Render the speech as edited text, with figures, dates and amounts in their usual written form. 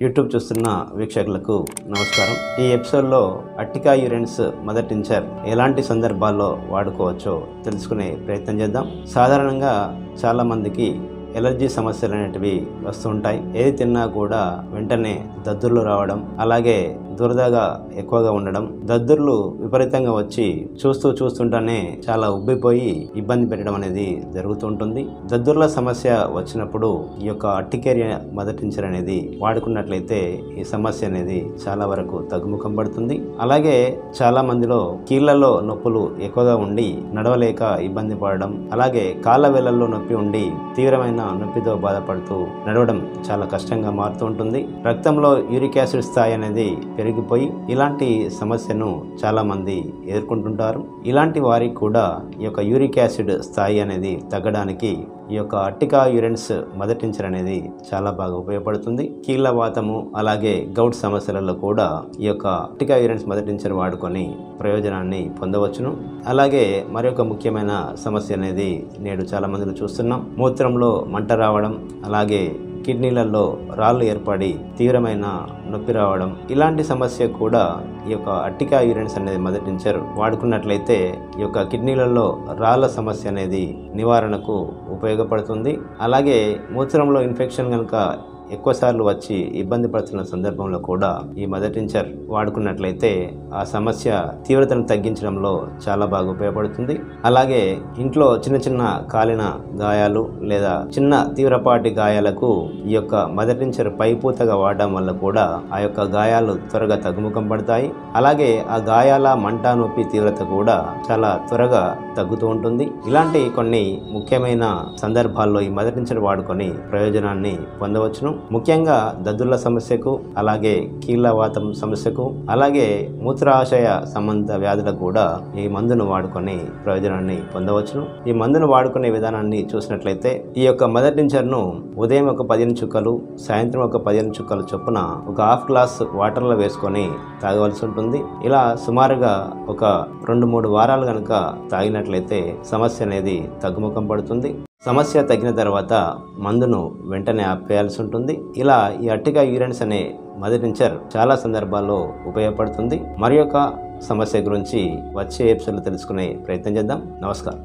YouTube చూస్తున్న వీక్షకులకు నమస్కారం. ఈ ఎపిసోడ్లో అట్టికా యూరెన్స్ మదర్ టించర్ ఎలాంటి సందర్భాల్లో వాడుకోవచ్చో తెలుసుకునే ప్రయత్నం చేద్దాం. సాధారణంగా చాలా మందికి ఎలర్జీ సమస్యలు అనేటివి వస్తుంటాయి. ఏది తిన్నా కూడా వెంటనే దద్దుర్లు రావడం, అలాగే దురదగా ఎక్కువగా ఉండడం, దద్దుర్లు విపరీతంగా వచ్చి చూస్తుంటానే చాలా ఉబ్బిపోయి ఇబ్బంది పెట్టడం అనేది జరుగుతూ ఉంటుంది. దద్దుర్ల సమస్య వచ్చినప్పుడు ఈ యొక్క అట్టికేరియా మదర్ టించర్ అనేది వాడుకున్నట్లయితే ఈ సమస్య అనేది చాలా వరకు తగ్గుముఖం పడుతుంది. అలాగే చాలా మందిలో కీళ్లలో నొప్పులు ఎక్కువగా ఉండి నడవలేక ఇబ్బంది పడడం, అలాగే కాళ్ళ వేళ్లలో నొప్పి ఉండి తీవ్రమైన నొప్పితో బాధపడుతూ నడవడం చాలా కష్టంగా మారుతూ ఉంటుంది. రక్తంలో యూరిక్ యాసిడ్ స్థాయి అనేది పెరిగిపోయి ఇలాంటి సమస్యను చాలా మంది ఎదుర్కొంటుంటారు. ఇలాంటి వారికి కూడా ఈ యొక్క యూరిక్ యాసిడ్ స్థాయి అనేది తగ్గడానికి ఈ యొక్క అట్టికా యూరెన్స్ మదర్ టించర్ అనేది చాలా బాగా ఉపయోగపడుతుంది. కీళ్ళ వాతము అలాగే గౌట్ సమస్యలలో కూడా ఈ యొక్క అట్టికా యూరెన్స్ మదర్ టించర్ వాడుకొని ప్రయోజనాన్ని పొందవచ్చును. అలాగే మరి ఒక ముఖ్యమైన సమస్య అనేది నేడు చాలా మందిలో చూస్తున్నాం. మూత్రంలో మంట రావడం, అలాగే కిడ్నీలలో రాళ్ళు ఏర్పడి తీవ్రమైన నొప్పి రావడం, ఇలాంటి సమస్య కూడా ఈ యొక్క అట్టికా యూరెన్స్ అనేది మదర్ టించర్ వాడుకున్నట్లయితే ఈ యొక్క కిడ్నీలలో రాళ్ళ సమస్య అనేది నివారణకు ఉపయోగపడుతుంది. అలాగే మూత్రంలో ఇన్ఫెక్షన్ కనుక ఎక్కువసార్లు వచ్చి ఇబ్బంది పడుతున్న సందర్భంలో కూడా ఈ మదర్ టించర్ వాడుకున్నట్లయితే ఆ సమస్య తీవ్రతను తగ్గించడంలో చాలా బాగా ఉపయోగపడుతుంది. అలాగే ఇంట్లో చిన్న కాలిన గాయాలు లేదా చిన్న తీవ్రపాటి గాయాలకు ఈ యొక్క మదర్ టించర్ పైపూతగా వాడడం వల్ల కూడా ఆ యొక్క గాయాలు త్వరగా తగ్గుముఖం పడతాయి. అలాగే ఆ గాయాల మంట నొప్పి తీవ్రత కూడా చాలా త్వరగా తగ్గుతూ ఉంటుంది. ఇలాంటి కొన్ని ముఖ్యమైన సందర్భాల్లో ఈ మదర్ టించర్ వాడుకొని ప్రయోజనాన్ని పొందవచ్చును. ముఖ్యంగా దద్దుర్ల సమస్యకు, అలాగే కీళ్ళ వాతం సమస్యకు, అలాగే మూత్రాశయ సంబంధ వ్యాధులకు కూడా ఈ మందును వాడుకొని ప్రయోజనాన్ని పొందవచ్చును. ఈ మందును వాడుకునే విధానాన్ని చూసినట్లయితే ఈ యొక్క మదర్ టించర్ ను ఉదయం ఒక 15 చుక్కలు, సాయంత్రం ఒక 15 చుక్కలు చొప్పున ఒక హాఫ్ గ్లాస్ వాటర్లో వేసుకొని తాగవలసి ఉంటుంది. ఇలా సుమారుగా ఒక 2-3 వారాలు కనుక తాగినట్లయితే సమస్య అనేది తగ్గుముఖం పడుతుంది. సమస్య తగ్గిన తర్వాత మందును వెంటనే ఆపేయాల్సి ఉంటుంది. ఇలా ఈ అట్టికా యూరెన్స్ అనే మదర్ టించర్ చాలా సందర్భాల్లో ఉపయోగపడుతుంది. మరి యొక్క సమస్య గురించి వచ్చే ఎపిసోడ్లో తెలుసుకునే ప్రయత్నం చేద్దాం. నమస్కారం.